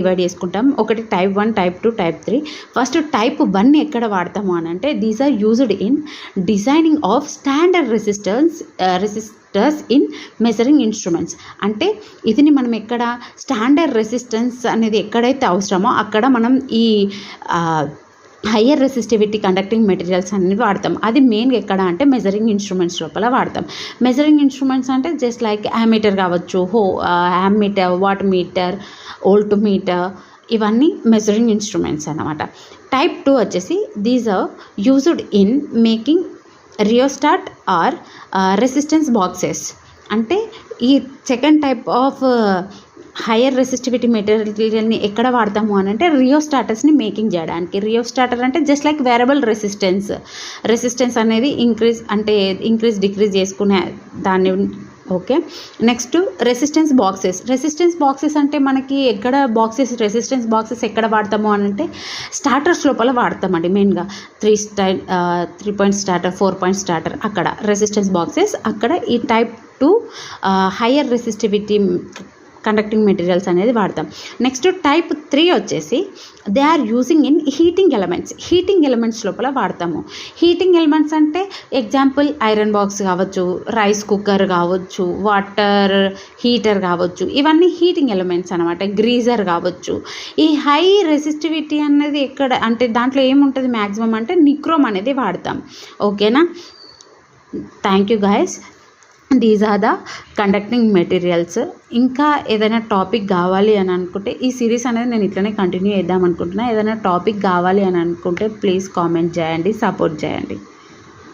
Divide చేసుకుంటాం. ఒకటి type 1, type 2, type 3. First type 1 ఎక్కడ వాడతాము అని అంటే these are used in designing of standard resistors in measuring instruments. అంటే ఇదిని మనం ఎక్కడ స్టాండర్డ్ రెసిస్టెన్స్ అనేది ఎక్కడైతే అవసరమో అక్కడ మనం ఈ హయ్యర్ రెసిస్టివిటీ కండక్టింగ్ మెటీరియల్స్ అనేవి వాడతాం. అది మెయిన్గా ఎక్కడ అంటే మెజరింగ్ ఇన్స్ట్రుమెంట్స్ లోపల వాడతాం. మెజరింగ్ ఇన్స్ట్రుమెంట్స్ అంటే జస్ట్ లైక్ యామీటర్ కావచ్చు, ammeter, watt meter, volt meter, ఇవన్నీ మెజరింగ్ ఇన్స్ట్రుమెంట్స్ అన్నమాట. టైప్ 2 వచ్చేసి these are used in making rheostat or resistance boxes. అంటే ఈ second type of higher resistivity మెటీరియల్ని ఎక్కడ వాడతాము అని అంటే రియోస్టాటర్స్ని మేకింగ్ చేయడానికి. రియోస్టాటర్ అంటే జస్ట్ లైక్ వేరబుల్ రెసిస్టెన్స్ అనేది ఇంక్రీజ్ డిక్రీజ్ చేసుకునే దాన్ని. ఓకే, నెక్స్ట్ రెసిస్టెన్స్ బాక్సెస్ అంటే మనకి ఎక్కడ రెసిస్టెన్స్ బాక్సెస్ ఎక్కడ వాడతాము అని అంటే స్టార్టర్స్ లోపల వాడతామండి. మెయిన్గా 3 పాయింట్ స్టార్టర్, 4 పాయింట్ స్టార్టర్, అక్కడ రెసిస్టెన్స్ బాక్సెస్, అక్కడ ఈ type 2 higher resistivity conducting materials అనేది వాడతాం. నెక్స్ట్ టైప్ 3 వచ్చేసి they are using in heating elements లోపల వాడతాము. హీటింగ్ ఎలిమెంట్స్ అంటే ఎగ్జాంపుల్ ఐరన్ బాక్స్ కావచ్చు, రైస్ కుక్కర్ కావచ్చు, వాటర్ హీటర్ కావచ్చు, ఇవన్నీ హీటింగ్ ఎలిమెంట్స్ అనమాట. గ్రీజర్ కావచ్చు. ఈ హై రెసిస్టివిటీ అనేది ఎక్కడ అంటే దాంట్లో ఏముంటుంది మ్యాక్సిమం అంటే నిక్రోమ్ అనేది వాడతాం. ఓకేనా, thank you guys. These are the conducting materials. ఇంకా ఏదైనా టాపిక్ కావాలి అని అనుకుంటే ఈ సిరీస్ అనేది నేను ఇట్లనే కంటిన్యూ చేద్దాం అనుకుంటున్నా. ఏదైనా టాపిక్ కావాలి అని అనుకుంటే ప్లీజ్ కామెంట్ చేయండి, సపోర్ట్ చేయండి.